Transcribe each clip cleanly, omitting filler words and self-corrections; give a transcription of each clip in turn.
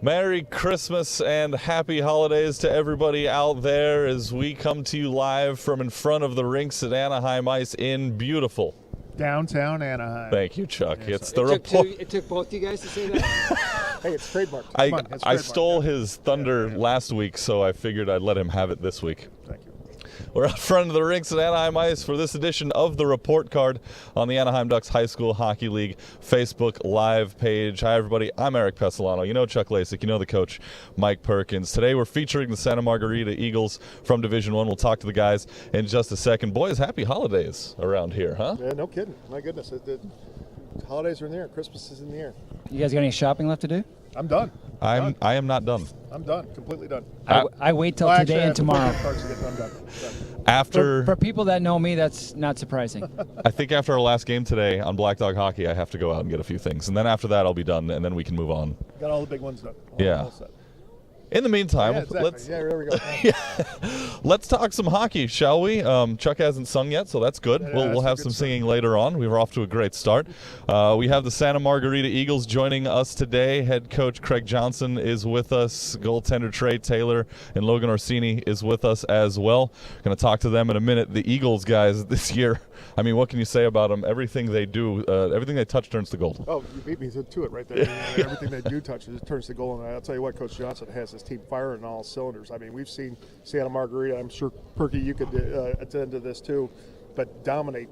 Merry Christmas and happy holidays to everybody out there as we come to you live from in front of the Rinks at Anaheim Ice in beautiful downtown Anaheim. Thank you, Chuck. Yeah, it's the report. It took both you guys to say that? Hey, it's trademarked. I stole his thunder last week, so I figured I'd let him have it this week. Thank you. We're out front of the Rinks at Anaheim Ice for this edition of the Report Card on the Anaheim Ducks High School Hockey League Facebook Live page. Hi, everybody. I'm Erik Pessolano. You know Chuck Lejsek. You know the coach, Mike Perkins. Today we're featuring the Santa Margarita Eagles from Division I. We'll talk to the guys in just a second. Boys, happy holidays around here, huh? Yeah, no kidding. My goodness. The holidays are in the air. Christmas is in the air. You guys got any shopping left to do? I'm done. I am not done. I'm done. Completely done. I wait till today and tomorrow. I'm done. After for people that know me, that's not surprising. I think after our last game today on Black Dog Hockey, I have to go out and get a few things. And then after that, I'll be done, and then we can move on. Got all the big ones done. Yeah. All set. In the meantime, Yeah, exactly. There we go. let's talk some hockey, shall we? Chuck hasn't sung yet, so that's good. Yeah, we'll have some singing later on. We were off to a great start. We have the Santa Margarita Eagles joining us today. Head coach Craig Johnson is with us. Goaltender Trey Taylor and Logan Orsini is with us as well. Going to talk to them in a minute. The Eagles guys this year, I mean, what can you say about them? Everything they do, everything they touch turns to gold. Oh, you beat me to it right there. Everything they do touch turns to gold. And I'll tell you what, Coach Johnson has his team firing on all cylinders. I mean, we've seen Santa Margarita. I'm sure, Perky, you could attend to this too, but dominate,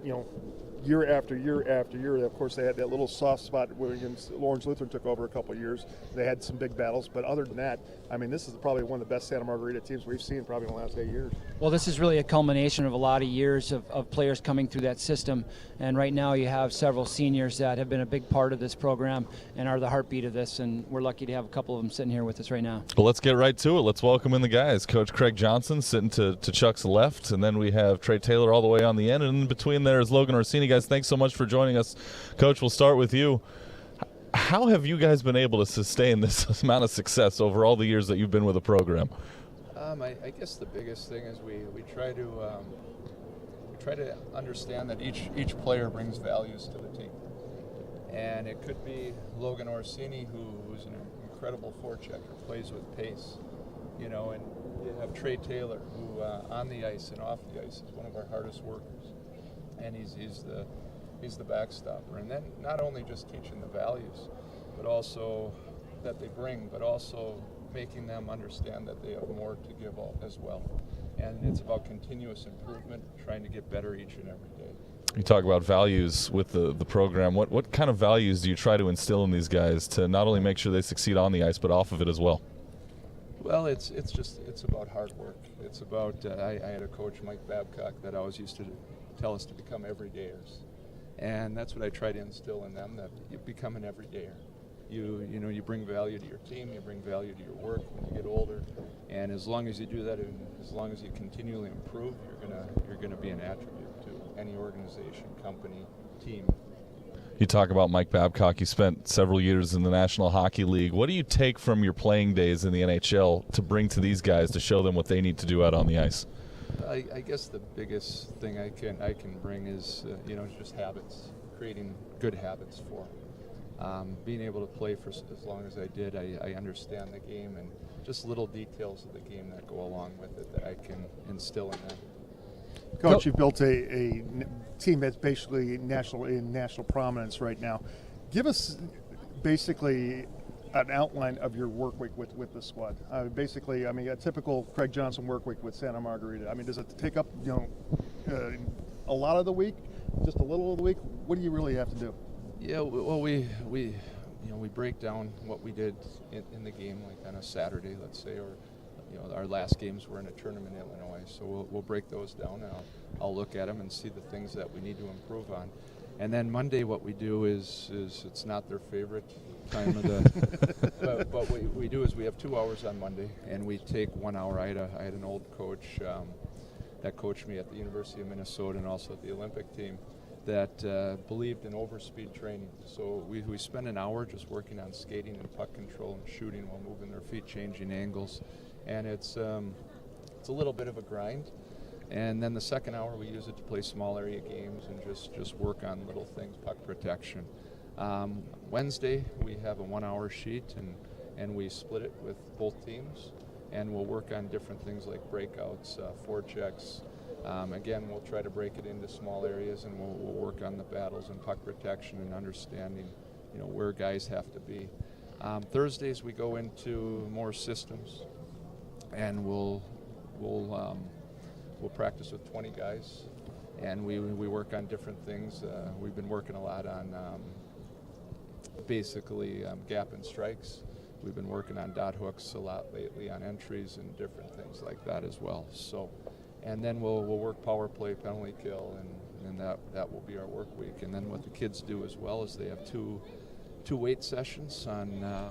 year after year after year. Of course, they had that little soft spot when Lawrence Lutheran took over a couple of years. They had some big battles, but other than that, I mean, this is probably one of the best Santa Margarita teams we've seen probably in the last 8 years. Well, this is really a culmination of a lot of years of players coming through that system, and right now you have several seniors that have been a big part of this program and are the heartbeat of this, and we're lucky to have a couple of them sitting here with us right now. Well, let's get right to it. Let's welcome in the guys. Coach Craig Johnson sitting to Chuck's left, and then we have Trey Taylor all the way on the end, and in between there is Logan Orsini. Guys, thanks so much for joining us. Coach, we'll start with you. How have you guys been able to sustain this amount of success over all the years that you've been with the program? I guess the biggest thing is we try to understand that each player brings values to the team, and it could be Logan Orsini, who's an incredible forechecker, plays with pace, and you have Trey Taylor, who on the ice and off the ice is one of our hardest workers, and he's the backstopper. And then not only just teaching the values, but also that they bring, but also making them understand that they have more to give as well. And it's about continuous improvement, trying to get better each and every day. You talk about values with the program. What kind of values do you try to instill in these guys to not only make sure they succeed on the ice, but off of it as well? Well, it's about hard work. It's about, I had a coach, Mike Babcock, that always used to tell us to become everydayers. And that's what I try to instill in them, that you become an everydayer. You bring value to your team, you bring value to your work when you get older, and as long as you do that, and as long as you continually improve, you're gonna be an attribute to any organization, company, team. You talk about Mike Babcock. You spent several years in the National Hockey League. What do you take from your playing days in the NHL to bring to these guys to show them what they need to do out on the ice? I guess the biggest thing I can bring is just habits, creating good habits for them. Being able to play for as long as I did, I understand the game and just little details of the game that go along with it that I can instill in them. Coach, you've built a team that's basically in national prominence right now. Give us basically an outline of your work week with the squad. Basically, a typical Craig Johnson work week with Santa Margarita. Does it take up a lot of the week, just a little of the week? What do you really have to do? Yeah, well, we break down what we did in the game, like on a Saturday, let's say, or our last games were in a tournament in Illinois, so we'll break those down, and I'll look at them and see the things that we need to improve on. And then Monday, what we do is it's not their favorite time of the, but what we do is we have 2 hours on Monday, and we take 1 hour. I had an old coach that coached me at the University of Minnesota and also at the Olympic team that believed in overspeed training. So we spend an hour just working on skating and puck control and shooting while moving their feet, changing angles, and it's a little bit of a grind. And then the second hour we use it to play small area games and just work on little things, puck protection. Wednesday we have a 1 hour sheet, and we split it with both teams, and we'll work on different things like breakouts, forechecks. Again, we'll try to break it into small areas, and we'll work on the battles and puck protection and understanding, where guys have to be. Thursdays we go into more systems, and we'll practice with 20 guys, and we work on different things. We've been working a lot on basically gap and strikes. We've been working on dot hooks a lot lately, on entries and different things like that as well. So, and then we'll work power play, penalty kill, and that will be our work week. And then what the kids do as well is they have two weight sessions on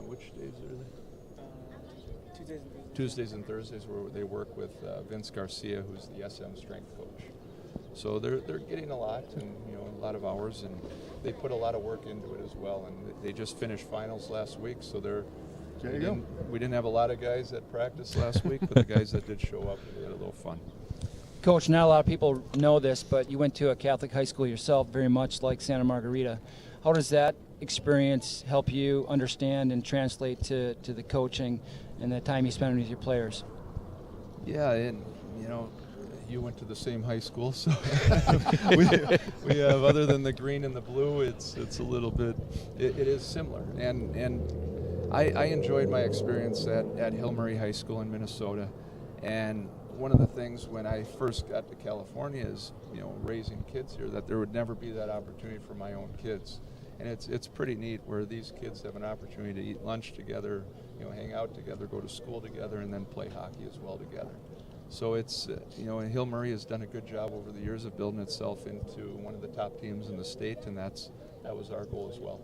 which days are they? Tuesdays and Thursdays, where they work with Vince Garcia, who's the SM strength coach. So they're getting a lot, and a lot of hours, and they put a lot of work into it as well. And they just finished finals last week, so we didn't have a lot of guys that practiced last week, but the guys that did show up, they had a little fun. Coach, not a lot of people know this, but you went to a Catholic high school yourself, very much like Santa Margarita. How does that experience help you understand and translate to the coaching and the time you spend with your players? Yeah, and you went to the same high school, so we have, other than the green and the blue, it's a little bit, it is similar. And I enjoyed my experience at Hill Murray High School in Minnesota. And one of the things when I first got to California is, raising kids here, that there would never be that opportunity for my own kids. And it's pretty neat where these kids have an opportunity to eat lunch together, hang out together, go to school together, and then play hockey as well together. So it's, Hill Murray has done a good job over the years of building itself into one of the top teams in the state, and that was our goal as well.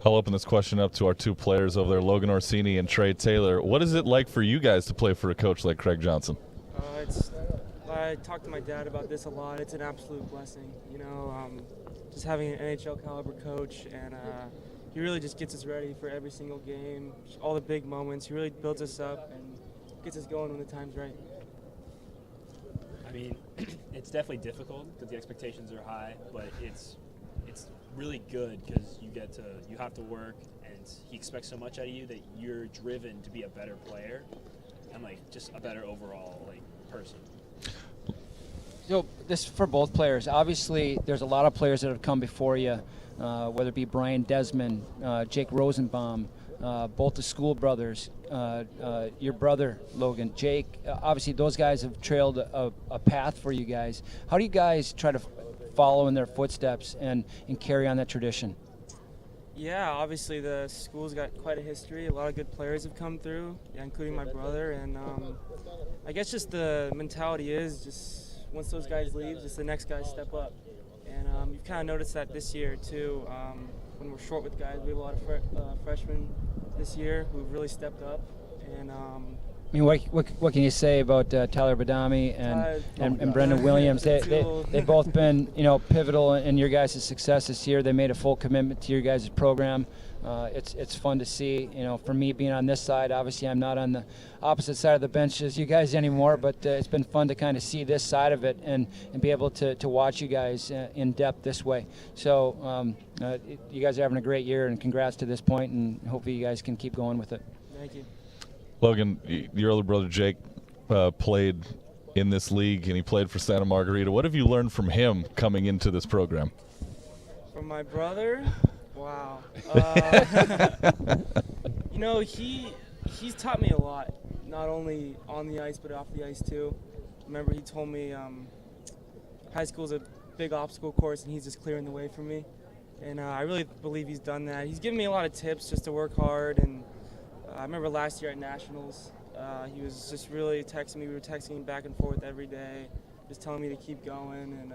I'll open this question up to our two players over there, Logan Orsini and Trey Taylor. What is it like for you guys to play for a coach like Craig Johnson? I talk to my dad about this a lot. It's an absolute blessing, just having an NHL caliber coach, and he really just gets us ready for every single game, all the big moments. He really builds us up and gets us going when the time's right. I mean, it's definitely difficult because the expectations are high, but it's really good because you have to work, and he expects so much out of you that you're driven to be a better player and just a better overall person. So this for both players. Obviously, there's a lot of players that have come before you, whether it be Brian Desmond, Jake Rosenbaum, both the School brothers, your brother Logan, Jake. Obviously, those guys have trailed a path for you guys. How do you guys try to follow in their footsteps and carry on that tradition? Yeah, obviously the school's got quite a history. A lot of good players have come through, including my brother. And I guess just the mentality is just once those guys leave, just the next guys step up. And you've kind of noticed that this year too. When we're short with guys, we have a lot of freshmen this year who've really stepped up. And I mean, what can you say about Tyler Badami and Brendan Williams? They've both been pivotal in your guys' success this year. They made a full commitment to your guys' program. It's fun to see. For me being on this side, obviously I'm not on the opposite side of the bench as you guys anymore, but it's been fun to kind of see this side of it and be able to watch you guys in depth this way. So you guys are having a great year, and congrats to this point, and hopefully you guys can keep going with it. Thank you. Logan, your older brother Jake played in this league, and he played for Santa Margarita. What have you learned from him coming into this program? From my brother? Wow. He's taught me a lot, not only on the ice but off the ice too. Remember, he told me high school's a big obstacle course, and he's just clearing the way for me. And I really believe he's done that. He's given me a lot of tips just to work hard, and I remember last year at Nationals, he was just really texting me. We were texting back and forth every day, just telling me to keep going. And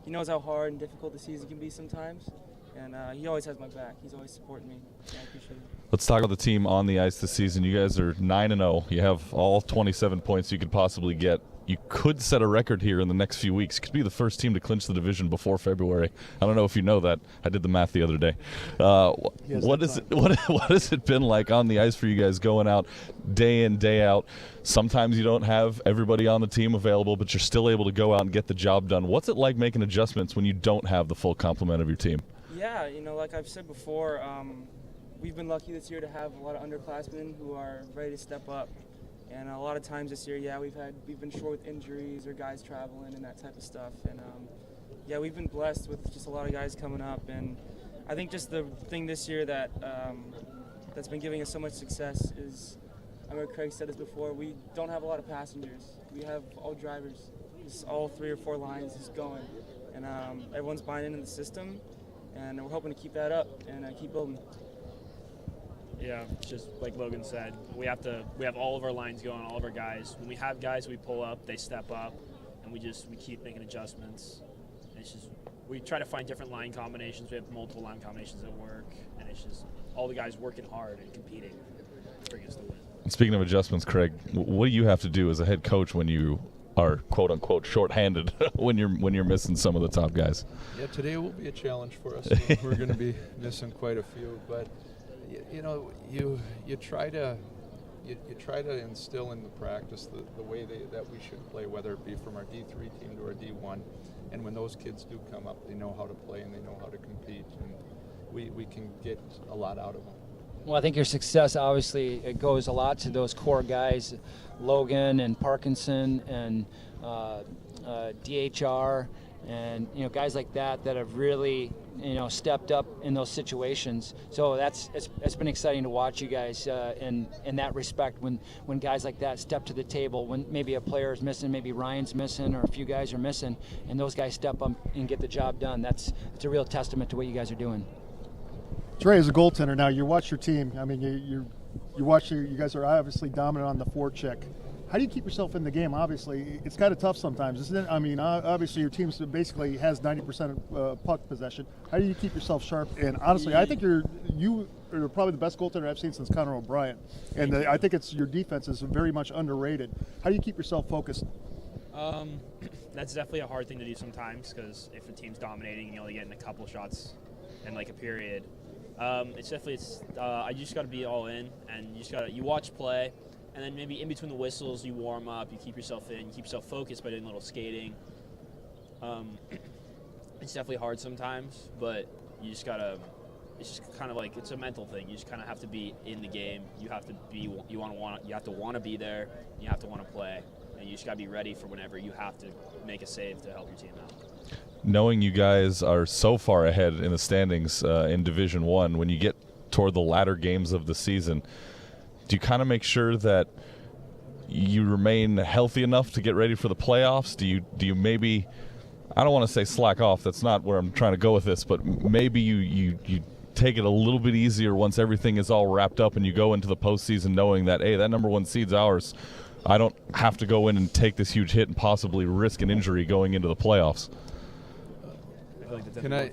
he knows how hard and difficult the season can be sometimes. And he always has my back. He's always supporting me. So I appreciate it. Let's talk about the team on the ice this season. You guys are 9-0. You have all 27 points you could possibly get. You could set a record here in the next few weeks. You could be the first team to clinch the division before February. I don't know if you know that. I did the math the other day. What has it been like on the ice for you guys going out day in, day out? Sometimes you don't have everybody on the team available, but you're still able to go out and get the job done. What's it like making adjustments when you don't have the full complement of your team? Yeah, like I've said before, we've been lucky this year to have a lot of underclassmen who are ready to step up. And a lot of times this year, we've been short with injuries or guys traveling and that type of stuff. And we've been blessed with just a lot of guys coming up. And I think just the thing this year that that's been giving us so much success is, I remember Craig said this before, we don't have a lot of passengers. We have all drivers. Just all 3 or 4 lines just going. And everyone's buying into the system. And we're hoping to keep that up and keep building. Yeah, just like Logan said, we have all of our lines going, all of our guys. When we have guys, we pull up, they step up, and we keep making adjustments. And it's just, we try to find different line combinations. We have multiple line combinations that work, and it's just all the guys working hard and competing to bring us the win. Speaking of adjustments, Craig, what do you have to do as a head coach when you are quote unquote shorthanded when you're missing some of the top guys? Yeah, today will be a challenge for us. We're going to be missing quite a few, but you try to instill in the practice the way that we should play, whether it be from our D3 team to our D1, and when those kids do come up, they know how to play and they know how to compete, and we can get a lot out of them. Well, I think your success, obviously, it goes a lot to those core guys, Logan and Perkinson and DHR, and guys like that have really stepped up in those situations. So it's been exciting to watch you guys in that respect when guys like that step to the table, when maybe a player is missing, maybe Ryan's missing, or a few guys are missing, and those guys step up and get the job done. It's a real testament to what you guys are doing. Trey, as a goaltender now, you watch your team. I mean, you watch you guys are obviously dominant on the forecheck. How do you keep yourself in the game? Obviously, it's kind of tough sometimes, isn't it? I mean, obviously your team basically has 90% of puck possession. How do you keep yourself sharp? And honestly, I think you are probably the best goaltender I've seen since Connor O'Brien. And I think your defense is very much underrated. How do you keep yourself focused? That's definitely a hard thing to do sometimes, because if the team's dominating and you only get in a couple shots in like a period, you just got to be all in, and you watch play. And then maybe in between the whistles, you warm up, you keep yourself in, you keep yourself focused by doing a little skating. It's definitely hard sometimes, but you just gotta, it's just kind of like, it's a mental thing. You just kind of have to be in the game. You have to want to be there, you have to want to play, and you just gotta be ready for whenever you have to make a save to help your team out. Knowing you guys are so far ahead in the standings in Division I, when you get toward the latter games of the season, do you kind of make sure that you remain healthy enough to get ready for the playoffs? Do you maybe, I don't want to say slack off, that's not where I'm trying to go with this, but maybe you take it a little bit easier once everything is all wrapped up and you go into the postseason knowing that, hey, that number 1 seed's ours. I don't have to go in and take this huge hit and possibly risk an injury going into the playoffs. Can I?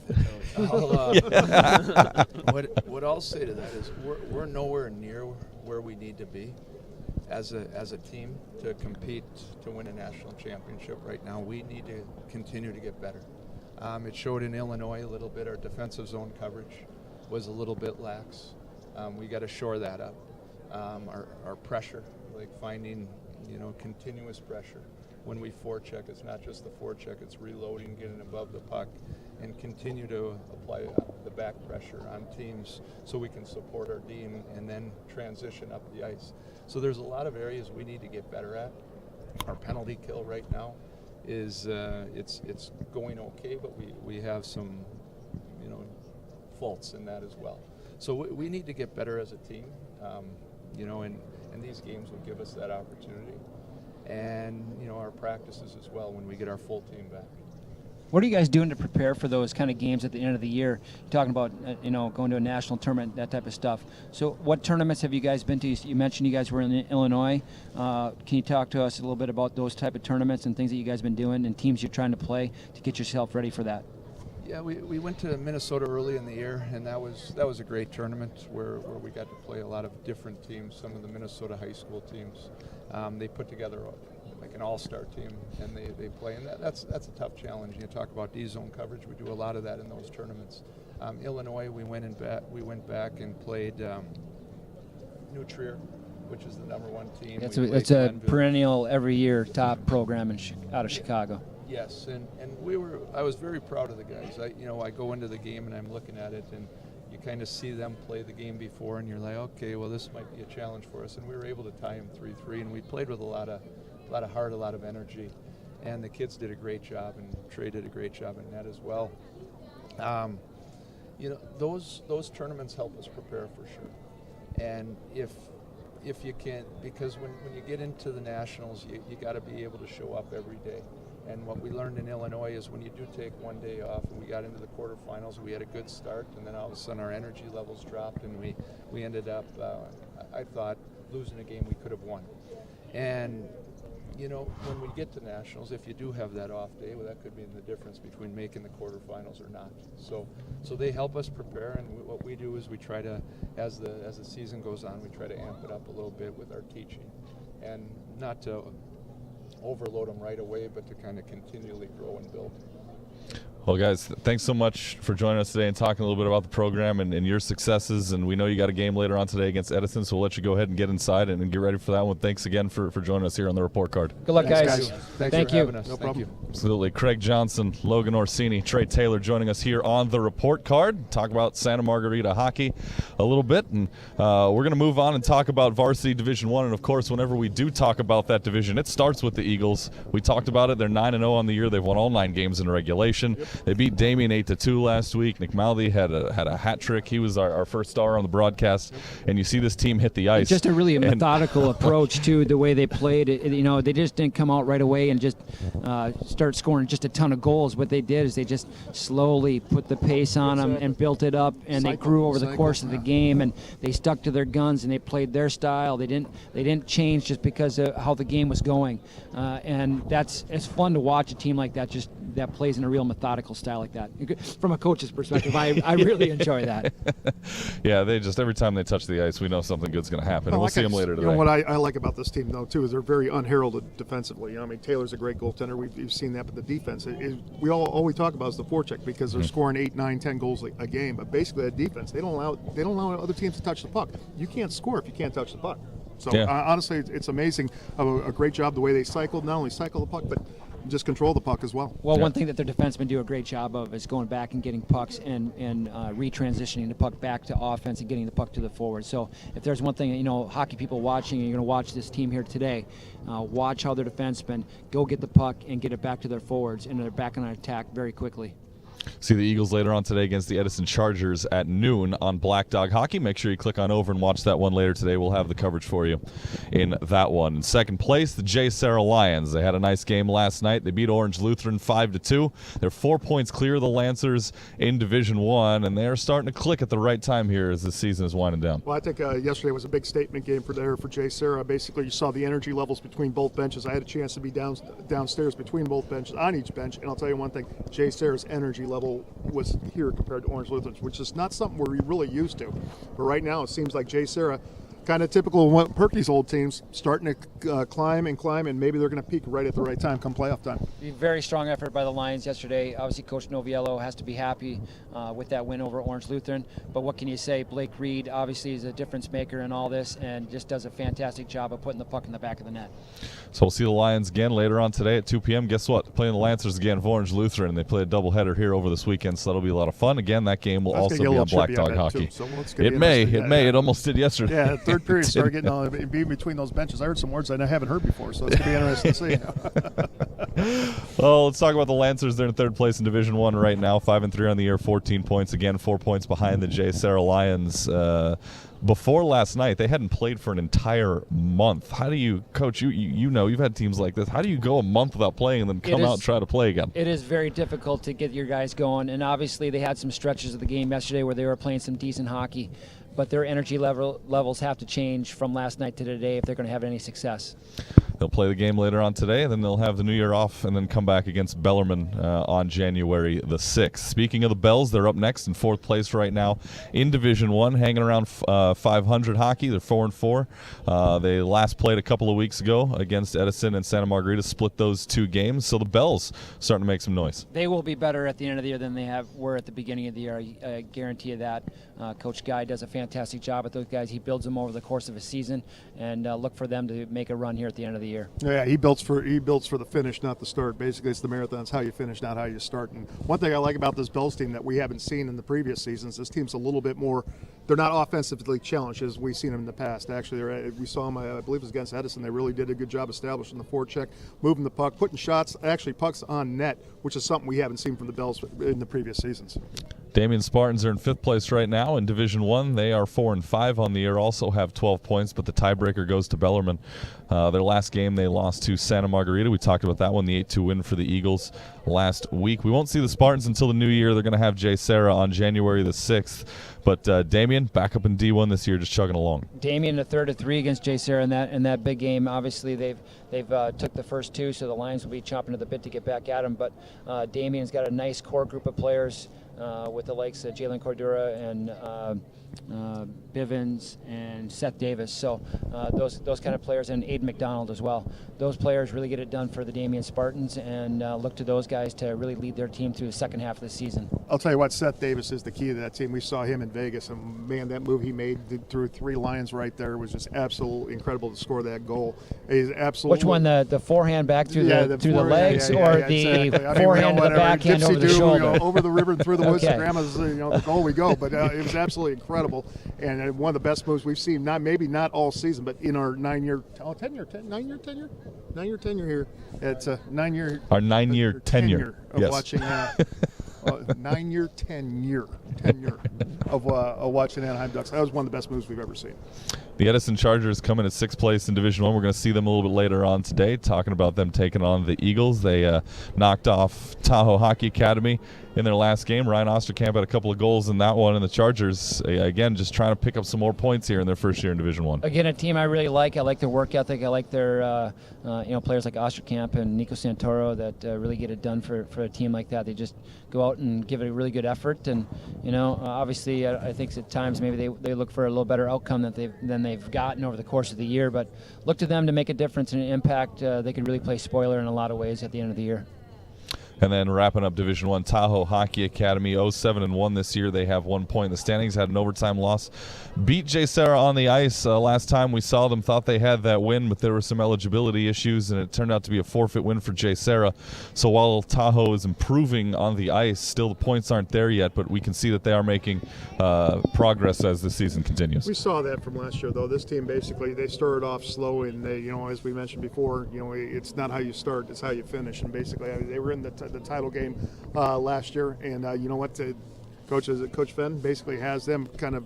What I'll say to that is we're nowhere near where we need to be as a team to compete to win a national championship right now. We need to continue to get better. It showed in Illinois a little bit. Our defensive zone coverage was a little bit lax. We got to shore that up. Our pressure, like finding continuous pressure. When we forecheck, it's not just the forecheck, it's reloading, getting above the puck, and continue to apply the back pressure on teams so we can support our D and then transition up the ice. So there's a lot of areas we need to get better at. Our penalty kill right now is it's going okay, but we have some faults in that as well. So we need to get better as a team, and these games will give us that opportunity. And our practices as well when we get our full team back. What are you guys doing to prepare for those kind of games at the end of the year? You're talking about going to a national tournament, that type of stuff. So what tournaments have you guys been to? You mentioned you guys were in Illinois. Can you talk to us a little bit about those type of tournaments and things that you guys have been doing and teams you're trying to play to get yourself ready for that? Yeah, we went to Minnesota early in the year, and that was a great tournament where we got to play a lot of different teams, some of the Minnesota high school teams. They put together like an all-star team, and they play, and that's a tough challenge. You talk about D-zone coverage. We do a lot of that in those tournaments. Illinois, we went back and played New Trier, which is the #1 team. It's a perennial every year top program out of Chicago. Yes, and I was very proud of the guys. I go into the game and I'm looking at it, and kind of see them play the game before, and you're like, okay, well, this might be a challenge for us. And we were able to tie them 3-3, and we played with a lot of heart, a lot of energy. And the kids did a great job, and Trey did a great job in that as well. Those tournaments help us prepare for sure. And if you can't, because when you get into the nationals, you got to be able to show up every day. And what we learned in Illinois is when you do take one day off, and we got into the quarterfinals, we had a good start, and then all of a sudden our energy levels dropped, and we ended up, I thought, losing a game we could have won. And when we get to nationals, if you do have that off day, well, that could be the difference between making the quarterfinals or not. So they help us prepare, and what we do is we try to, as the season goes on, we try to amp it up a little bit with our teaching, and not to overload them right away, but to kind of continually grow and build. Well, guys, thanks so much for joining us today and talking a little bit about the program and your successes. And we know you got a game later on today against Edison, so we'll let you go ahead and get inside and get ready for that one. Thanks again for joining us here on the report card. Good luck, guys. Thanks for having us. No problem. Absolutely. Craig Johnson, Logan Orsini, Trey Taylor joining us here on the report card. Talk about Santa Margarita hockey a little bit. And we're going to move on and talk about varsity Division I. And, of course, whenever we do talk about that division, it starts with the Eagles. We talked about it. They're 9-0 on the year. They've won all 9 games in regulation. Yep. They beat Damien 8-2 last week. Nick Maldi had a hat trick. He was our first star on the broadcast. And you see this team hit the ice. Just a really methodical approach to the way they played. They just didn't come out right away and just start scoring just a ton of goals. What they did is they just slowly put the pace on them and built it up, and they grew over the course of the game, and they stuck to their guns and they played their style. They didn't change just because of how the game was going, and it's fun to watch a team like that that plays in a real methodical style like that. From a coach's perspective, I really enjoy that. Yeah, they just, every time they touch the ice, we know something good's going to happen. And we'll see them later today. What I like about this team, though, too, is they're very unheralded defensively. Taylor's a great goaltender. We've seen that, but the defense, all we talk about is the forecheck, because they're scoring 8, 9, 10 goals a game. But basically, that defense, they don't allow other teams to touch the puck. You can't score if you can't touch the puck. So honestly, it's amazing. A great job the way they cycled, not only cycle the puck, but just control the puck as well. Well, one thing that their defensemen do a great job of is going back and getting pucks and retransitioning the puck back to offense and getting the puck to the forward. So if there's one thing, hockey people watching, and you're going to watch this team here today, watch how their defensemen go get the puck and get it back to their forwards, and they're back on attack very quickly. See the Eagles later on today against the Edison Chargers at noon on Black Dog Hockey. Make sure you click on over and watch that one later today. We'll have the coverage for you in that one. In second place, the J. Sarah Lions. They had a nice game last night. They beat Orange Lutheran 5-2. They're 4 points clear of the Lancers in Division I, and they're starting to click at the right time here as the season is winding down. Well, I think yesterday was a big statement game for J. Sarah. Basically, you saw the energy levels between both benches. I had a chance to be downstairs between both benches, on each bench, and I'll tell you one thing, J. Sarah's energy level was here compared to Orange Lutheran's, which is not something we're really used to. But right now, it seems like J. Sarah, kind of typical of what Perky's old teams, starting to climb, and maybe they're going to peak right at the right time come playoff time. Very strong effort by the Lions yesterday. Obviously, Coach Noviello has to be happy with that win over Orange Lutheran. But what can you say? Blake Reed obviously is a difference maker in all this and just does a fantastic job of putting the puck in the back of the net. So we'll see the Lions again later on today at 2 p.m. Guess what? They're playing the Lancers again for Orange Lutheran, and they play a doubleheader here over this weekend, so that'll be a lot of fun. Again, that game will also be on Black Dog Hockey. So it may. It almost did yesterday. Yeah, third period started getting being between those benches. I heard some words I haven't heard before, so it's going to be interesting to see. Well, let's talk about the Lancers. They're in third place in Division I right now, 5-3 on the year, 14 points. Again, 4 points behind the J. Sarah Lions. Before last night, they hadn't played for an entire month. How do you, Coach, you know, you've had teams like this. How do you go a month without playing and then come out and try to play again? It is very difficult to get your guys going, and obviously they had some stretches of the game yesterday where they were playing some decent hockey, but their energy levels have to change from last night to today if they're going to have any success. They'll play the game later on today, and then they'll have the New Year off and then come back against Bellarmine on January the 6th. Speaking of the Bells, they're up next in fourth place right now in Division I, hanging around 500 hockey. They're 4-4. They last played a couple of weeks ago against Edison and Santa Margarita, split those 2 games. So the Bells starting to make some noise. They will be better at the end of the year than they were at the beginning of the year. I guarantee you that. Coach Guy does a fantastic job with those guys. He builds them over the course of a season, and look for them to make a run here at the end of the year. year. Yeah, he builds for the finish, not the start. Basically, it's the marathon. It's how you finish, not how you start. And one thing I like about this Bills team that we haven't seen in the previous seasons, this team's a little bit more. They're not offensively challenged as we've seen them in the past. Actually, we saw them. I believe it was against Edison. They really did a good job establishing the forecheck, moving the puck, putting shots, actually pucks on net, which is something we haven't seen from the Bills in the previous seasons. Damien Spartans are in 5th place right now in Division 1. They are 4-5 on the year, also have 12 points, but the tiebreaker goes to Bellarmine. Their last game, they lost to Santa Margarita. We talked about that one, the 8-2 win for the Eagles last week. We won't see the Spartans until the new year. They're going to have Jay Serra on January the 6th. But Damien, back up in D1 this year, just chugging along. Damien, a third of 3 against Jay Serra in that big game. Obviously, they've took the first 2, so the Lions will be chomping at the bit to get back at him. But Damien's got a nice core group of players with the likes of Jalen Cordura and Bivens and Seth Davis. So those kind of players, and Aiden McDonald as well. Those players really get it done for the Damien Spartans, and look to those guys to really lead their team through the second half of the season. I'll tell you what, Seth Davis is the key to that team. We saw him in Vegas, and man, that move he made through 3 Lions right there was just absolutely incredible to score that goal. He's absolutely. Which one, the forehand back through the legs, or the exactly. forehand to the backhand over the shoulder? Over the river and through the woods Okay. to Grandma's, the goal we go. But it was absolutely incredible, and one of the best moves we've seen. Not all season, but in our 9-year here. It's a 9-year. Our 9-year tenure of yes. watching. 9-year tenure of watching Anaheim Ducks. That was one of the best moves we've ever seen. The Edison Chargers come in at 6th place in Division 1. We're going to see them a little bit later on today, talking about them taking on the Eagles. They knocked off Tahoe Hockey Academy in their last game. Ryan Osterkamp had a couple of goals in that one, and the Chargers, again, just trying to pick up some more points here in their first year in Division 1. Again, a team I really like. I like their work ethic. I like their players like Osterkamp and Nico Santoro that really get it done for a team like that. They just go out and give it a really good effort, and obviously I think at times maybe they look for a little better outcome than they've gotten over the course of the year, but look to them to make a difference and an impact. They could really play spoiler in a lot of ways at the end of the year. And then wrapping up Division 1, Tahoe Hockey Academy, 0-7-1 this year. They have 1 point in the standings, had an overtime loss. Beat Jay Serra on the ice. Last time we saw them, thought they had that win, but there were some eligibility issues, and it turned out to be a forfeit win for Jay Serra. So while Tahoe is improving on the ice, still the points aren't there yet, but we can see that they are making progress as the season continues. We saw that from last year, though. This team basically, they started off slow, and they, as we mentioned before, it's not how you start, it's how you finish. And basically, they were in the title game last year, and you know what? Coach Fenn basically has them kind of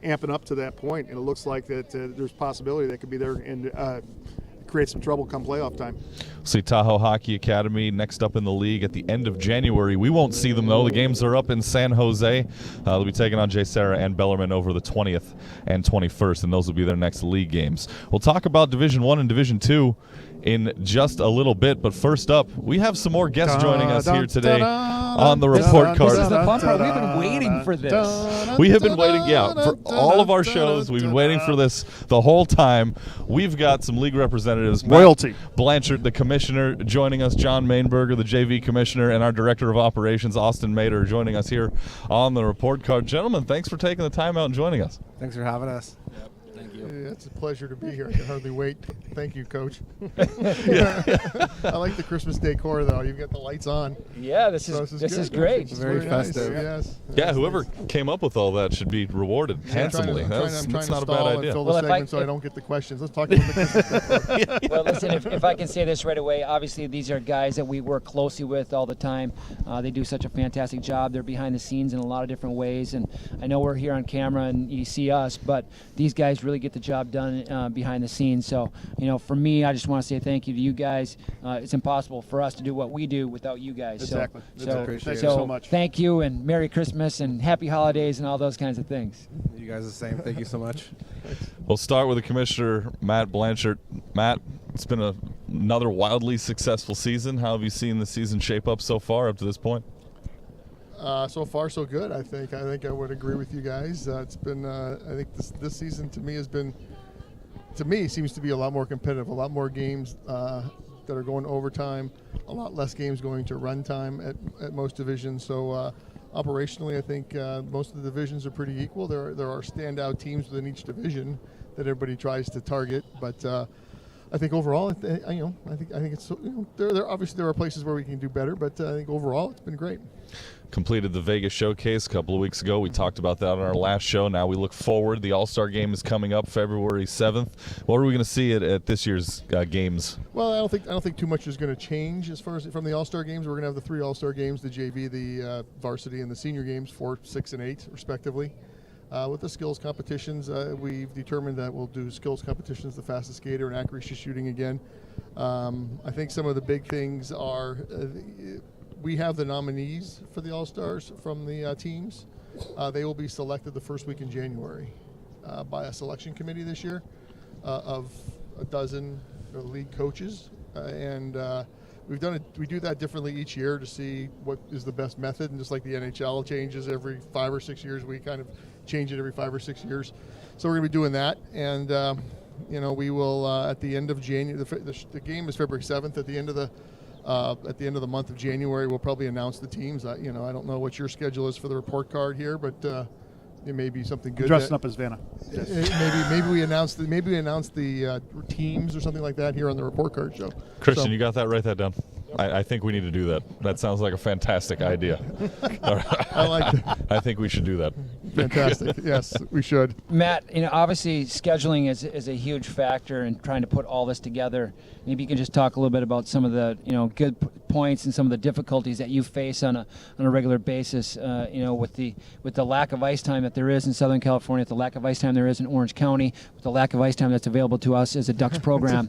amping up to that point, and it looks like that there's possibility they could be there and create some trouble come playoff time. See Tahoe Hockey Academy next up in the league at the end of January. We won't see them, though. The games are up in San Jose. They'll be taking on Jay Serra and Bellarmine over the 20th and 21st, and those will be their next league games. We'll talk about Division 1 and Division 2 in just a little bit, but first up, we have some more guests joining us here today on the report card. This is the fun part. We've been waiting for this. We have been waiting, for all of our shows. We've been waiting for this the whole time. We've got some league representatives. Royalty. Blanchart, the commissioner, joining us. John Mainberger, the JV commissioner, and our director of operations, Austin Mader, joining us here on the report card. Gentlemen, thanks for taking the time out and joining us. Thanks for having us. Thank you. Yeah, it's a pleasure to be here. I can hardly wait. Thank you, Coach. I like the Christmas decor, though. You've got the lights on. Yeah, this is great. It's very festive. Yes. Yeah, whoever came up with all that should be rewarded handsomely. I'm trying That's to not a stall bad and idea. fill Well, the if segment so I if- don't get the questions. Let's talk about the Christmas decor. Well, listen, if I can say this right away, obviously these are guys that we work closely with all the time. They do such a fantastic job. They're behind the scenes in a lot of different ways, and I know we're here on camera and you see us, but these guys really get the job done behind the scenes. So, for me, I just want to say thank you to you guys. It's impossible for us to do what we do without you guys. Exactly. Thank you so much. Thank you, and Merry Christmas and Happy Holidays and all those kinds of things. You guys the same. Thank you so much. We'll start with the commissioner, Matt Blanchart. Matt, it's been another wildly successful season. How have you seen the season shape up so far up to this point? So far, so good. I think I would agree with you guys. It's been. I think this season to me seems to be a lot more competitive. A lot more games that are going to overtime. A lot less games going to runtime at most divisions. So operationally, I think most of the divisions are pretty equal. There are standout teams within each division that everybody tries to target, but. I think overall, I think it's there obviously there are places where we can do better, but I think overall it's been great. Completed the Vegas showcase a couple of weeks ago. We talked about that on our last show. Now we look forward. The All-Star Game is coming up February 7th. What are we going to see at this year's games? Well, I don't think too much is going to change as far as from the All-Star Games. We're going to have the 3 All-Star Games: the JV, the varsity, and the senior games, 4, 6, and 8, respectively. With the skills competitions, we've determined that we'll do skills competitions, the fastest skater, and accuracy shooting again. I think some of the big things are we have the nominees for the All-Stars from the teams. They will be selected the first week in January by a selection committee this year of a dozen league coaches. We do that differently each year to see what is the best method, and just like the NHL changes every 5 or 6 years, we kind of change it every 5 or 6 years. So we're going to be doing that, and we will at the end of January. The game is February 7th. At the end of the month of January, we'll probably announce the teams. I don't know what your schedule is for the report card here, but it may be something good. Dressing up as Vanna. Maybe we announce the teams or something like that here on the report card show. Christian, you got that? Write that down. I think we need to do that. That sounds like a fantastic idea. I like that. I think we should do that. Fantastic. Yes, we should. Matt, obviously scheduling is a huge factor in trying to put all this together. Maybe you can just talk a little bit about some of the good points and some of the difficulties that you face on a regular basis. With the lack of ice time that there is in Southern California, with the lack of ice time there is in Orange County, with the lack of ice time that's available to us as a Ducks program.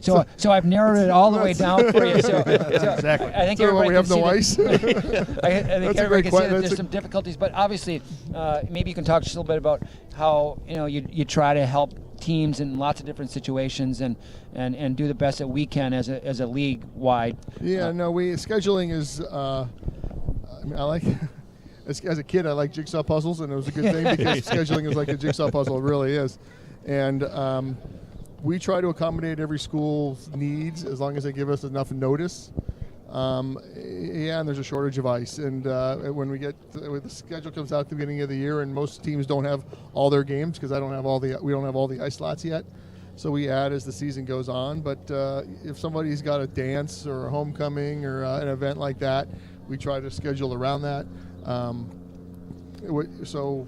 So I've narrowed it all the way down for you. So exactly. I think we have no ice. I think everybody can see that there's some difficulties, but obviously, maybe you can talk just a little bit about how you try to help teams in lots of different situations and do the best that we can as a league wide. Scheduling is. I like. As a kid, I like jigsaw puzzles, and it was a good thing because scheduling is like a jigsaw puzzle. It really is, and we try to accommodate every school's needs as long as they give us enough notice. And there's a shortage of ice, and when the schedule comes out at the beginning of the year, and most teams don't have all their games because we don't have all the ice slots yet, so we add as the season goes on. But if somebody's got a dance or a homecoming or an event like that, we try to schedule around that. So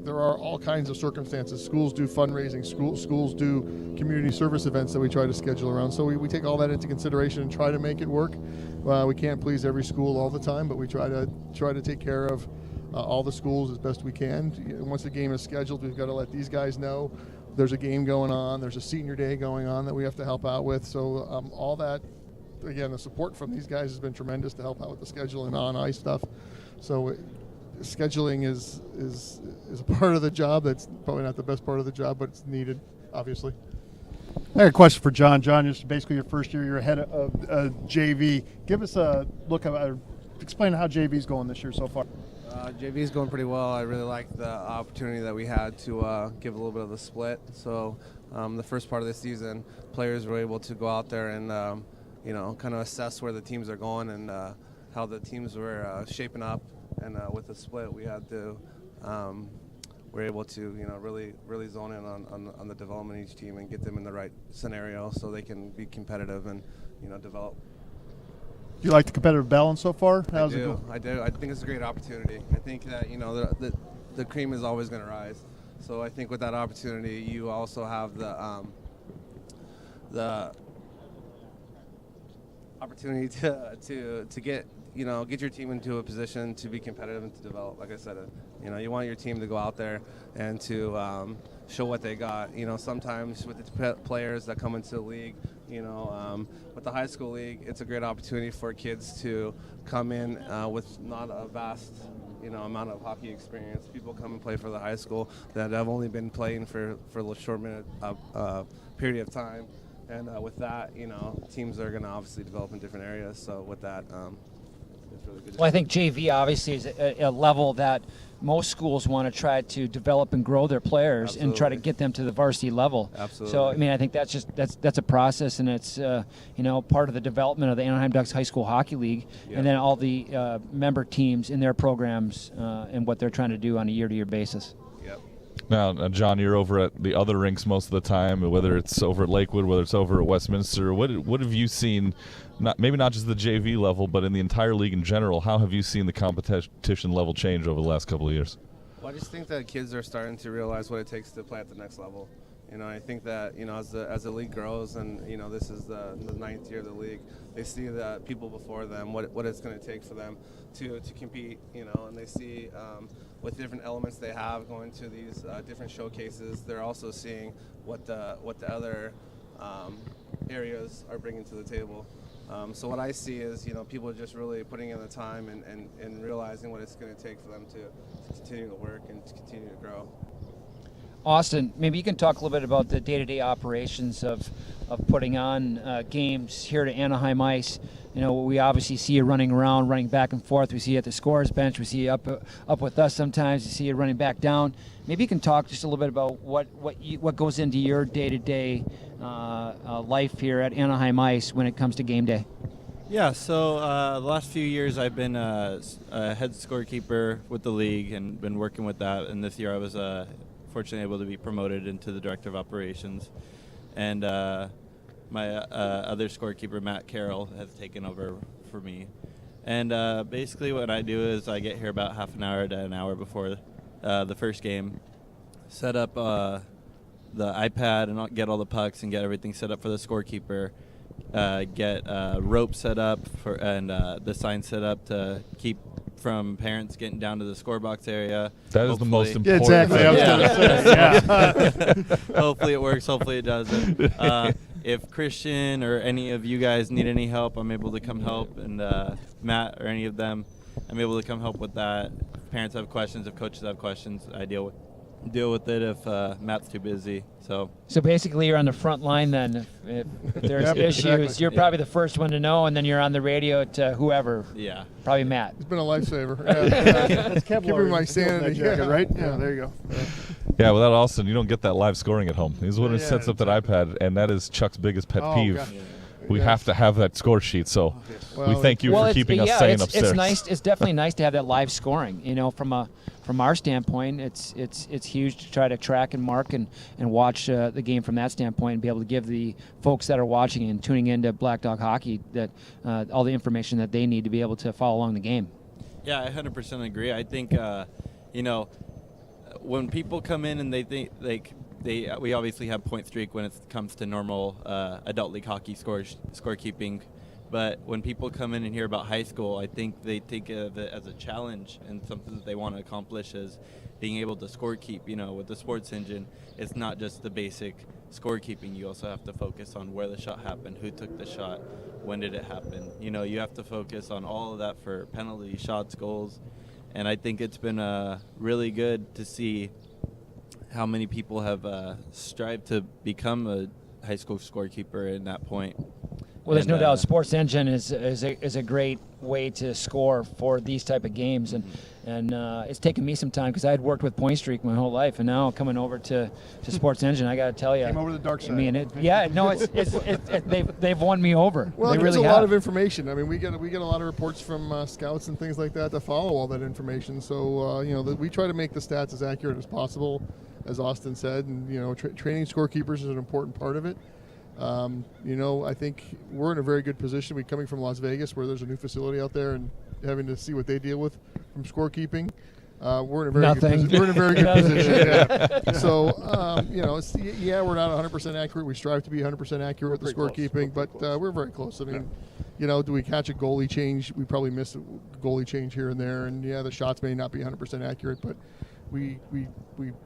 there are all kinds of circumstances. Schools do fundraising. Schools do community service events that we try to schedule around. So we take all that into consideration and try to make it work. We can't please every school all the time, but we try to take care of all the schools as best we can. Once the game is scheduled, we've got to let these guys know there's a game going on. There's a senior day going on that we have to help out with. So all that, again, the support from these guys has been tremendous to help out with the schedule and on-ice stuff. So scheduling is a part of the job that's probably not the best part of the job, but it's needed, obviously. I got a question for John. John, it's basically your first year. You're ahead of JV. Give us a look at explain how JV's going this year so far. JV's going pretty well. I really like the opportunity that we had to give a little bit of the split. So the first part of the season, players were able to go out there and kind of assess where the teams are going and how the teams were shaping up. And with the split, we had to, we're able to, really zone in on the development of each team and get them in the right scenario so they can be competitive and, develop. Do you like the competitive balance so far? I do. I think it's a great opportunity. I think that, the cream is always going to rise. So I think with that opportunity, you also have the opportunity to get your team into a position to be competitive and to develop. Like I said, you want your team to go out there and to show what they got. Sometimes with the players that come into the league, with the high school league, it's a great opportunity for kids to come in with not a vast, amount of hockey experience. People come and play for the high school that have only been playing for a short period of time. And with that, teams are going to obviously develop in different areas. So with that, it's really good. Well, I think JV obviously is a level that most schools want to try to develop and grow their players. Absolutely. And try to get them to the varsity level. Absolutely. So I think that's a process, and it's part of the development of the Anaheim Ducks High School Hockey League, yep. And then all the member teams in their programs and what they're trying to do on a year-to-year basis. Yep. Now, John, you're over at the other rinks most of the time, whether it's over at Lakewood, whether it's over at Westminster. What have you seen, maybe not just the JV level, but in the entire league in general? How have you seen the competition level change over the last couple of years? Well, I just think that kids are starting to realize what it takes to play at the next level. I think that, as the league grows and, this is the 9th year of the league, they see the people before them, what it's going to take for them to compete, and they see what different elements they have going to these different showcases. They're also seeing what the other areas are bringing to the table. So what I see is, people are just really putting in the time and realizing what it's going to take for them to continue to work and to continue to grow. Austin, maybe you can talk a little bit about the day-to-day operations of putting on games here at Anaheim Ice. We obviously see you running around, running back and forth. We see you at the scorer's bench. We see you up with us sometimes. You see you running back down. Maybe you can talk just a little bit about what goes into your day-to-day life here at Anaheim Ice when it comes to game day. Yeah, so the last few years I've been a head scorekeeper with the league and been working with that. And this year I was fortunately able to be promoted into the director of operations. And my other scorekeeper, Matt Carroll, has taken over for me. And basically what I do is I get here about half an hour to an hour before the first game, set up the iPad and get all the pucks and get everything set up for the scorekeeper, get rope set up and the sign set up to keep from parents getting down to the scorebox area. That is the most important. Yeah, exactly. I was going to say. Yeah. Hopefully it works. Hopefully it doesn't. If Christian or any of you guys need any help, I'm able to come help. And Matt or any of them, I'm able to come help with that. If parents have questions, if coaches have questions, I deal with it if Matt's too busy. So basically you're on the front line then. If there's issues, exactly. you're probably the first one to know, and then you're on the radio to whoever. Yeah. Probably Matt. It's been a lifesaver. Yeah. Keeping my sanity. Jacket, right? Yeah, there you go. Yeah, without Austin, you don't get that live scoring at home. He's the one who sets up that iPad, and that is Chuck's biggest pet peeve. God. We have to have that score sheet, so we thank you for keeping us sane upstairs. It's nice. It's definitely nice to have that live scoring. From our standpoint, it's huge to try to track and mark and watch the game from that standpoint and be able to give the folks that are watching and tuning into Black Dog Hockey that all the information that they need to be able to follow along the game. Yeah, I 100% agree. I think when people come in and they think we obviously have point streak when it comes to normal adult league hockey scorekeeping, but when people come in and hear about high school, I think they think of it as a challenge and something that they want to accomplish as being able to scorekeep. With the sports engine, it's not just the basic scorekeeping. You also have to focus on where the shot happened, who took the shot, when did it happen. You have to focus on all of that for penalties, shots, goals, and I think it's been really good to see how many people have strived to become a high school scorekeeper in that point. Well, there's no doubt Sports Engine is a great way to score for these type of games, and it's taken me some time because I had worked with Point Streak my whole life, and now coming over to Sports Engine, I got to tell you, Came over to the dark side. I mean, they've won me over. Well, they there's really a have. lot of information. I mean, we get a lot of reports from scouts and things like that follow all that information. So we try to make the stats as accurate as possible, as Austin said, and training scorekeepers is an important part of it. I think we're in a very good position. We're coming from Las Vegas, where there's a new facility out there, and having to see what they deal with from scorekeeping. We're in a very good position. Yeah. So, we're not 100% accurate. We strive to be 100% accurate with the scorekeeping, but we're very close. I mean, do we catch a goalie change? We probably miss a goalie change here and there, and the shots may not be 100% accurate, but we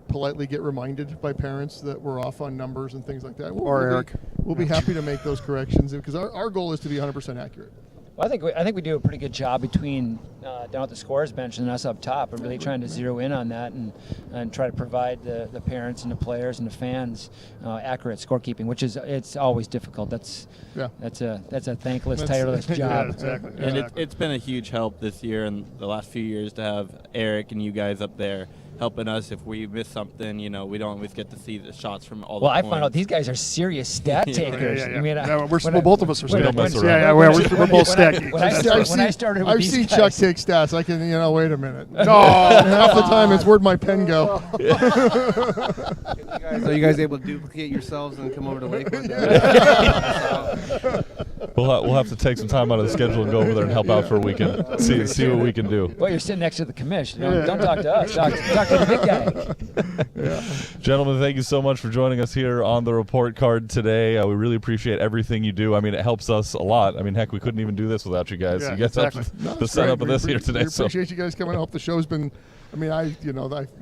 politely get reminded by parents that we're off on numbers and things like that. Eric. We'll be happy to make those corrections because our goal is to be 100% accurate. Well, I think we do a pretty good job between down at the scorer's bench and us up top, and really trying to zero in on that and try to provide the parents and the players and the fans accurate scorekeeping, which it's always difficult. That's a thankless, tireless job. Yeah, exactly. And it's been a huge help this year and the last few years to have Erik and you guys up there helping us if we miss something. You know, we don't always get to see the shots from all the Well, I points. found out these guys are serious stat takers. Yeah. I mean, We're both of us are stat mess geeks. around. Yeah, we're both stat geeks. when I started with I've these seen guys, Chuck take stats. I can, wait a minute. No, half the time it's where'd my pen go? Are you guys able to duplicate yourselves and come over to Lakewood? We'll have to take some time out of the schedule and go over there and help out for a weekend. See what we can do. well, you're sitting next to the commission. Don't talk to us. Talk to the big guy. Gentlemen, thank you so much for joining us here on the report card today. We really appreciate everything you do. I mean, it helps us a lot. I mean, heck, we couldn't even do this without you guys. Yeah, You guys exactly. helped the setup of this here today. We appreciate you guys coming. I hope the show's been. I mean, I've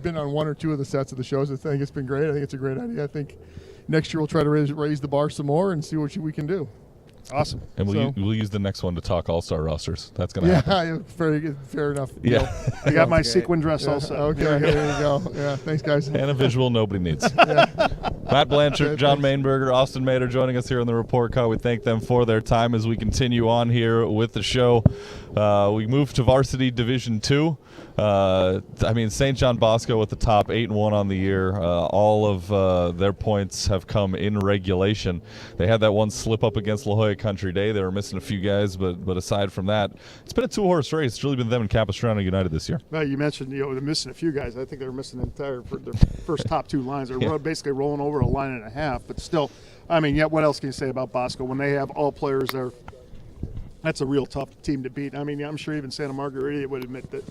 been on one or two of the sets of the shows. I think it's been great. I think it's a great idea. I think next year we'll try to raise the bar some more and see what we can do. Awesome. And we'll use the next one to talk all-star rosters. That's going to happen. Yeah, fair enough. Yeah. I got my sequin dress also. Okay, there you go. Yeah, thanks, guys. And a visual nobody needs. Matt Blanchart, John Mainberger, Austin Mader joining us here on the report card. We thank them for their time as we continue on here with the show. We move to Varsity Division II. St. John Bosco at the top, 8-1 on the year. All of their points have come in regulation. They had that one slip up against La Jolla Country Day. They were missing a few guys, but aside from that, it's been a two-horse race. It's really been them and Capistrano United this year. Well, you mentioned they're missing a few guys. I think they're missing their first top two lines. They're basically rolling over a line and a half, but still, what else can you say about Bosco when they have all players there? That's a real tough team to beat. I mean, I'm sure even Santa Margarita would admit that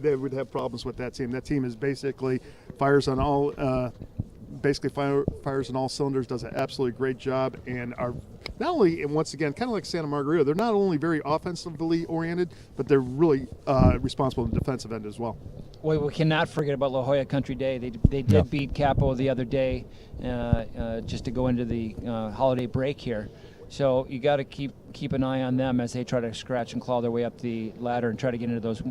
they would have problems with that team. That team is basically fires on all cylinders, does an absolutely great job, and are not only, and once again, kind of like Santa Margarita, they're not only very offensively oriented, but they're really responsible in the defensive end as well. Well, we cannot forget about La Jolla Country Day. They did beat Capo the other day, just to go into the holiday break here. So you got to keep an eye on them as they try to scratch and claw their way up the ladder and try to get into those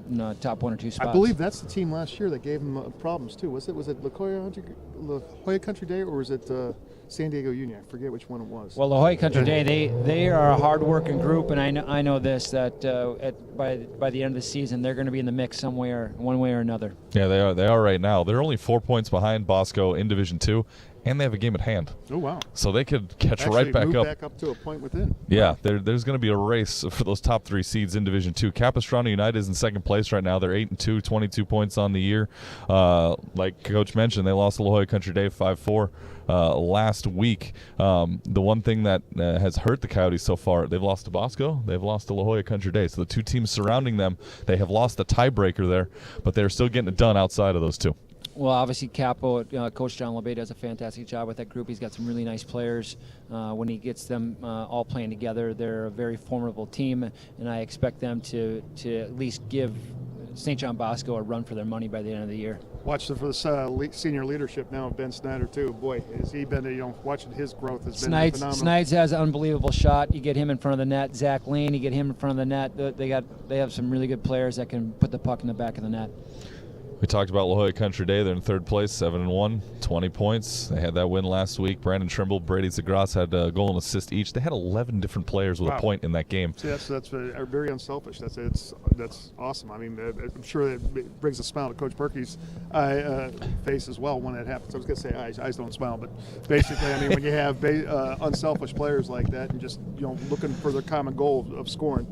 top one or two spots. I believe that's the team last year that gave them problems too. Was it La Jolla Country Day, or was it San Diego Union? I forget which one it was. Well, La Jolla Country Day, they are a hard-working group, and I know this, that by the end of the season they're going to be in the mix somewhere, one way or another. Yeah, they are right now. They're only 4 points behind Bosco in Division II. And they have a game at hand. Oh, wow. So they could catch Actually, right back move up. back up to a point within. Yeah, there's going to be a race for those top three seeds in Division II. Capistrano United is in second place right now. They're 8-2, 22 points on the year. Like Coach mentioned, they lost to La Jolla Country Day 5-4 last week. The one thing that has hurt the Coyotes so far, they've lost to Bosco, they've lost to La Jolla Country Day. So the two teams surrounding them, they have lost the tiebreaker there, but they're still getting it done outside of those two. Well, obviously, Capo, Coach John LeBay does a fantastic job with that group. He's got some really nice players. When he gets them all playing together, they're a very formidable team, and I expect them to at least give St. John Bosco a run for their money by the end of the year. Watch for the senior leadership now of Ben Snyder too. Boy, has he been, watching his growth has been phenomenal. Snides has an unbelievable shot. You get him in front of the net. Zach Lane, you get him in front of the net. They have some really good players that can put the puck in the back of the net. We talked about La Jolla Country Day. They're in third place, 7-1, 20 points. They had that win last week. Brandon Trimble, Brady Zagras had a goal and assist each. They had 11 different players with a point in that game. See, that's very unselfish. That's awesome. I mean, I'm sure that brings a smile to Coach Perkins' face as well when that happens. I was going to say eyes don't smile, but basically, I mean, when you have unselfish players like that and just looking for their common goal of scoring,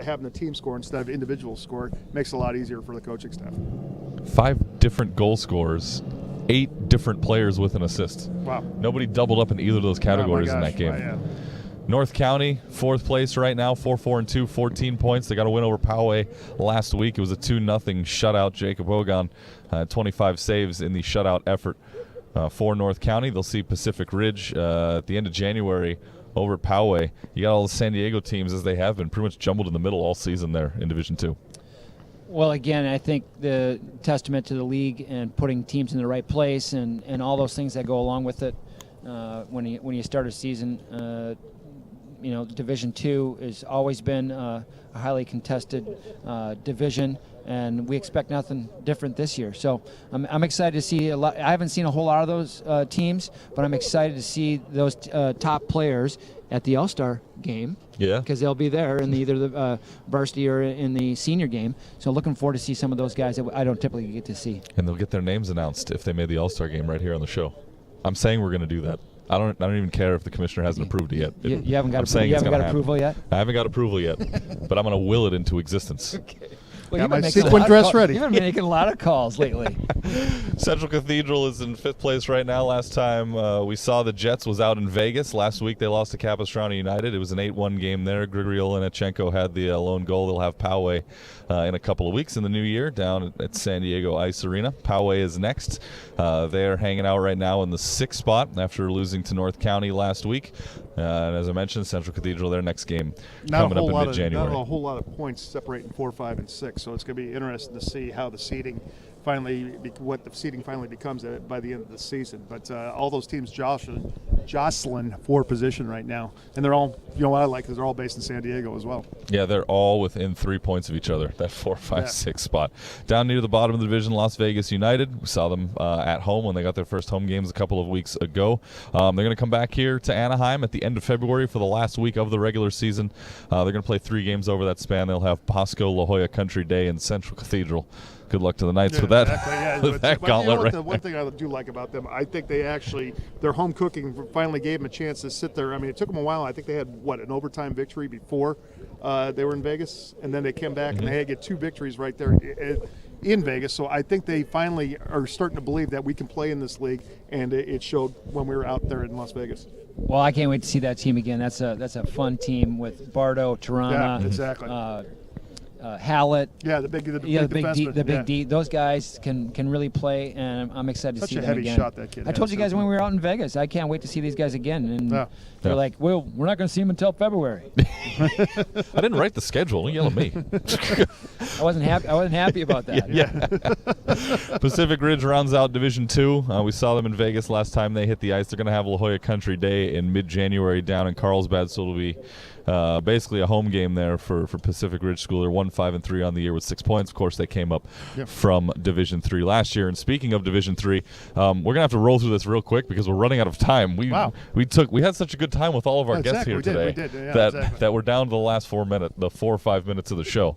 having the team score instead of individual score makes it a lot easier for the coaching staff. 5 different goal scorers, 8 different players with an assist. Wow. Nobody doubled up in either of those categories in that game. Yeah. North County, 4th place right now, 4-4-2, 14 points. They got a win over Poway last week. It was a 2-0 shutout. Jacob Ogon, 25 saves in the shutout effort for North County. They'll see Pacific Ridge at the end of January over at Poway. You got all the San Diego teams, as they have been, pretty much jumbled in the middle all season there in Division II. Well, again, I think the testament to the league and putting teams in the right place and all those things that go along with it. When you start a season, Division II has always been a highly contested division, and we expect nothing different this year. So I'm excited to see a lot. I haven't seen a whole lot of those teams, but I'm excited to see those top players at the All-Star game. Yeah. Because they'll be there in either the varsity or in the senior game. So looking forward to see some of those guys that I don't typically get to see. And they'll get their names announced if they made the All-Star game right here on the show. I'm saying we're going to do that. I don't even care if the commissioner hasn't approved it yet. You haven't got, approval yet? I haven't got approval yet, but I'm going to will it into existence. Okay. Well, got my sequin dress ready. You've been making a lot of calls lately. Central Cathedral is in 5th place right now. Last time we saw the Jets was out in Vegas. Last week they lost to Capistrano United. It was an 8-1 game there. Grigory Olenechenko had the lone goal. They'll have Poway in a couple of weeks in the new year down at San Diego Ice Arena. Poway is next. They're hanging out right now in the 6th spot after losing to North County last week. And as I mentioned, Central Cathedral, their next game coming up in mid-January. Not a whole lot of points separating 4, 5, and 6. So it's going to be interesting to see how the seeding what the seeding finally becomes by the end of the season. But all those teams jostling for position right now, and they're all, what I like is they're all based in San Diego as well. Yeah, they're all within 3 points of each other, that 4, 5, 6 spot. Down near the bottom of the division, Las Vegas United. We saw them at home when they got their first home games a couple of weeks ago. They're going to come back here to Anaheim at the end of February for the last week of the regular season. They're going to play 3 games over that span. They'll have Pasco, La Jolla Country Day, and Central Cathedral. Good luck to the Knights with that, with that gauntlet. The one thing I do like about them, I think their home cooking finally gave them a chance to sit there. I mean, it took them a while. I think they had, an overtime victory before they were in Vegas, and then they came back and they had to get 2 victories right there in Vegas. So I think they finally are starting to believe that we can play in this league, and it showed when we were out there in Las Vegas. Well, I can't wait to see that team again. That's a fun team with Bardo, Tirana. Yeah, exactly. Hallett. Yeah, the big D. Those guys can really play, and I'm excited to see them again. Such a heavy shot that kid. I told you guys when we were out in Vegas, I can't wait to see these guys again. And they're like, well, we're not going to see them until February. I didn't write the schedule. Don't yell at me. I wasn't happy about that. Yeah. Pacific Ridge rounds out Division 2. We saw them in Vegas last time they hit the ice. They're going to have La Jolla Country Day in mid-January down in Carlsbad, so it'll be basically a home game there for Pacific Ridge School. They're 1-5-3 on the year with 6 points. Of course, they came up from Division 3 last year. And speaking of Division 3, we're gonna have to roll through this real quick because we're running out of time. We had such a good time with all of our guests here today that we're down to the last 4 or 5 minutes of the show.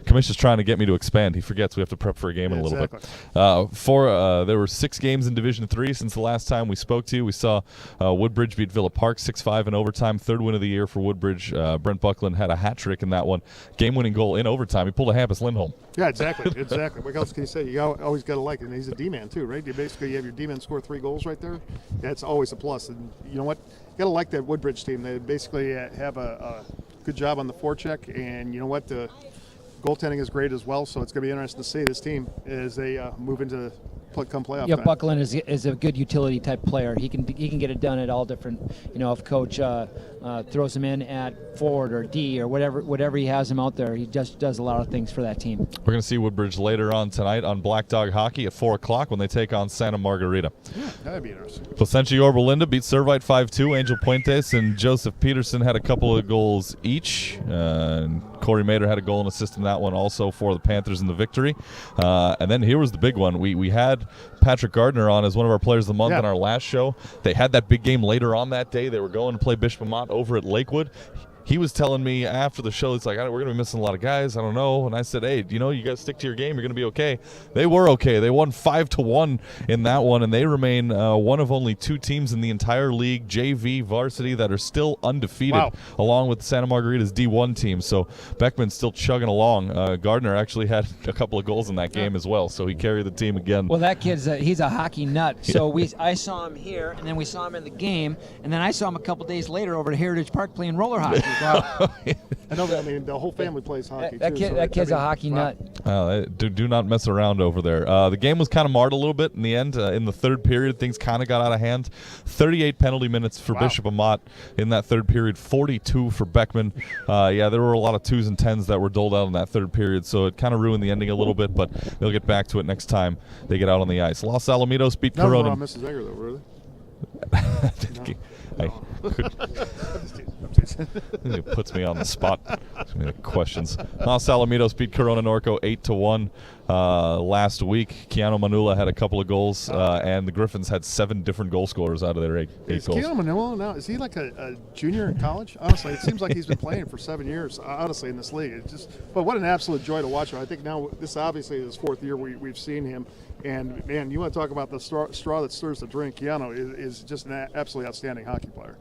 Commissioner's trying to get me to expand. He forgets we have to prep for a game in a little bit. There were 6 games in Division 3 since the last time we spoke to you. We saw Woodbridge beat Villa Park 6-5 in overtime. 3rd win of the year for Woodbridge. Brent Buckland had a hat trick in that one. Game-winning goal in overtime. He pulled a Hampus Lindholm. Yeah, exactly. What else can you say? You always got to like it. And he's a D-man too, right? You have your D-man score 3 goals right there. That's always a plus. And you know what? You got to like that Woodbridge team. They basically have a good job on the forecheck. And you know what? Goaltending is great as well, so it's going to be interesting to see this team as they move into come playoff time. Buckland is a good utility type player. He can get it done at all different. If coach throws him in at forward or D or whatever he has him out there, he just does a lot of things for that team. We're going to see Woodbridge later on tonight on Black Dog Hockey at 4 o'clock when they take on Santa Margarita. Yeah, that'd be interesting. Placentia Yorba Linda beat Servite 5-2. Angel Puentes and Joseph Peterson had a couple of goals each. And Corey Mader had a goal and assist in that one also for the Panthers in the victory. And then here was the big one. We had Patrick Gardner on as one of our players of the month on our last show. They had that big game later on that day. They were going to play Bishop Amat over at Lakewood. He was telling me after the show, it's like, we're going to be missing a lot of guys. I don't know. And I said, hey, you got to stick to your game. You're going to be okay. They were okay. They won 5-1 in that one, and they remain one of only 2 teams in the entire league, JV, varsity, that are still undefeated, along with Santa Margarita's D1 team. So Beckman's still chugging along. Gardner actually had a couple of goals in that game as well, so he carried the team again. Well, that kid's he's a hockey nut. So I saw him here, and then we saw him in the game, and then I saw him a couple days later over at Heritage Park playing roller hockey. I know that. I mean, the whole family plays hockey. That kid's a hockey nut. Do not mess around over there. The game was kind of marred a little bit in the end. In the 3rd period, things kind of got out of hand. 38 penalty minutes for Bishop Amat in that 3rd period, 42 for Beckman. There were a lot of 2s and 10s that were doled out in that 3rd period, so it kind of ruined the ending a little bit, but they'll get back to it next time they get out on the ice. Los Alamitos beat Corona. Mrs. Egger, though, were they? It puts me on the spot. Questions. Los Alamitos beat Corona Norco 8-1 last week. Keanu Manula had a couple of goals, and the Griffins had 7 different goal scorers out of their 8 Is goals. Keanu Manula now? Is he like a junior in college? Honestly, it seems like he's been playing for 7 years. Honestly, in this league, but what an absolute joy to watch him. I think now this obviously is his 4th year we've seen him. And, man, you want to talk about the straw that stirs the drink. Keanu is just an absolutely outstanding hockey player.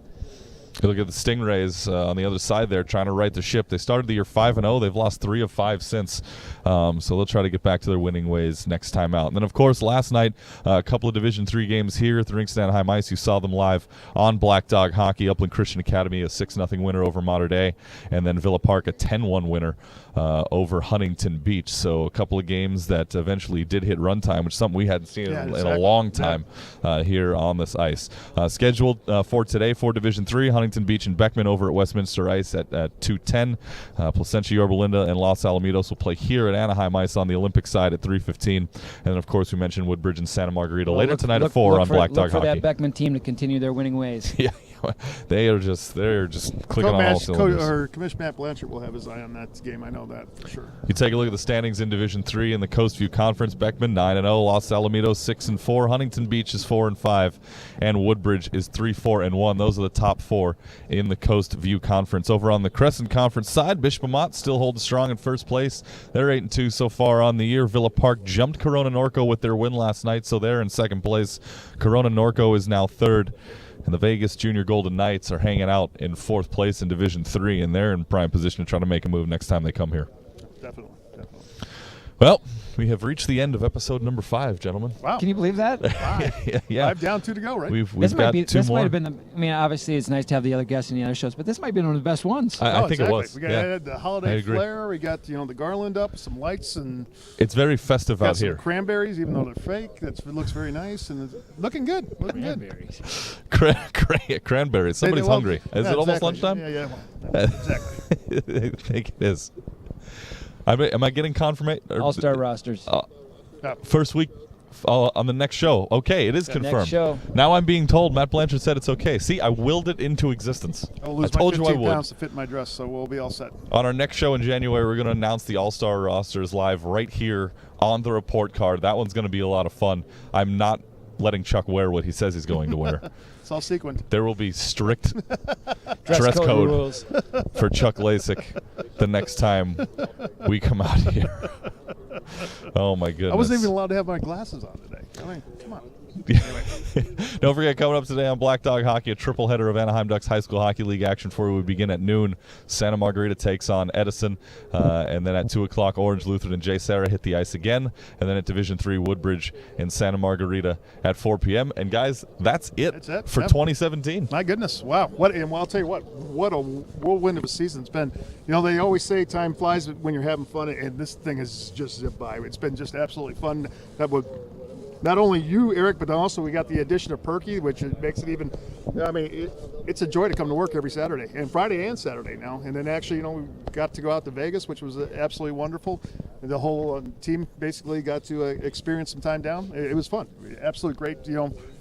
You look at the Stingrays on the other side there trying to right the ship. They started the year 5-0. They've lost 3 of 5 since. So they'll try to get back to their winning ways next time out. And then, of course, last night, a couple of Division III games here at the Rinks at Anaheim Ice. You saw them live on Black Dog Hockey. Upland Christian Academy, a 6-0 winner over Mater Dei. And then Villa Park, a 10-1 winner over Huntington Beach. So a couple of games that eventually did hit runtime, which is something we hadn't seen in a long time here on this ice. Scheduled for today for Division III, Huntington Beach and Beckman over at Westminster Ice at 2:10. Placentia, Yorba Linda, and Los Alamitos will play here at Anaheim Ice on the Olympic side at 3:15. And then, of course, we mentioned Woodbridge and Santa Margarita later tonight at 4 on Black Dog Hockey. Look for that Beckman team to continue their winning ways. Yeah. They're just clicking on all cylinders. Commissioner Matt Blanchart will have his eye on that game. I know that for sure. You take a look at the standings in Division III in the Coastview Conference. Beckman 9-0, Los Alamitos 6-4, Huntington Beach is 4-5, and Woodbridge is 3-4-1. Those are the top 4 in the Coastview Conference. Over on the Crescent Conference side, Bishop-Amat still holds strong in first place. They're 8-2 so far on the year. Villa Park jumped Corona Norco with their win last night, so they're in second place. Corona Norco is now third. And the Vegas Junior Golden Knights are hanging out in 4th place in Division III, and they're in prime position to try to make a move next time they come here. Definitely. Well, we have reached the end of episode number 5, gentlemen. Wow. Can you believe that? Yeah. 5 down, 2 to go, right? We've got 2 this more. might have been obviously it's nice to have the other guests in the other shows, but this might be one of the best ones. I think exactly. it was. We got the holiday agree. flair. We got the garland up, some lights, and it's very festive out some here. Cranberries, even though they're fake. It looks very nice and it's looking good. Cranberries. Somebody's hungry. Is it almost lunchtime? Yeah. Exactly. I think it is. Am I getting confirmation? All-star rosters. First week on the next show. Okay, it is confirmed. Next show. Now I'm being told Matt Blanchard said it's okay. See, I willed it into existence. I'll lose I told my you I 15 would. pounds to fit my dress, so we'll be all set. On our next show in January, we're going to announce the All-Star rosters live right here on the report card. That one's going to be a lot of fun. I'm not letting Chuck wear what he says he's going to wear. It's all sequined. There will be strict dress code rules for Chuck Lejsek the next time we come out here. Oh, my goodness. I wasn't even allowed to have my glasses on today. I mean, come on. Don't forget, coming up today on Black Dog Hockey, a triple header of Anaheim Ducks High School Hockey League action for you. We begin at noon. Santa Margarita takes on Edison. And then at 2 o'clock, Orange Lutheran and J. Sarah hit the ice again. And then at Division III, Woodbridge and Santa Margarita at 4 p.m. And, guys, that's it for 2017. My goodness. Wow. And I'll tell you what a whirlwind of a season it's been. They always say time flies when you're having fun, and this thing has just zipped by. It's been just absolutely fun. That would not only you, Erik, but also we got the addition of Perky, which makes it even. I mean, it's a joy to come to work every Saturday, and Friday and Saturday now. And then actually, we got to go out to Vegas, which was absolutely wonderful. And the whole team basically got to experience some time down. It was fun. Absolutely great.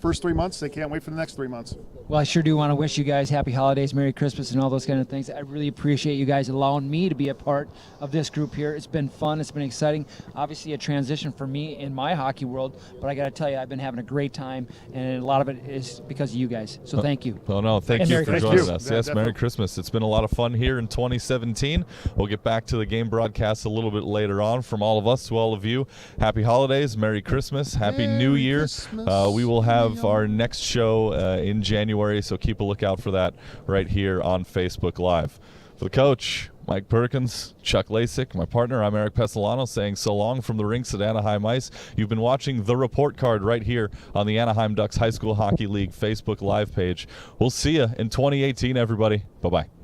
First 3 months. They can't wait for the next 3 months. Well, I sure do want to wish you guys happy holidays, Merry Christmas, and all those kind of things. I really appreciate you guys allowing me to be a part of this group here. It's been fun. It's been exciting. Obviously, a transition for me in my hockey world, but I got to tell you, I've been having a great time, and a lot of it is because of you guys. So thank you. Well, no, thank you for joining us. Yes, Merry Christmas. It's been a lot of fun here in 2017. We'll get back to the game broadcast a little bit later on. From all of us to all of you, happy holidays, Merry Christmas, Happy New Year. We will have our next show in January, so keep a lookout for that right here on Facebook Live. For the coach, Mike Perkins, Chuck Lejsek, my partner, I'm Erik Pessolano, saying so long from the Rinks at Anaheim Ice. You've been watching The Report Card right here on the Anaheim Ducks High School Hockey League Facebook Live page. We'll see you in 2018, everybody. Bye-bye.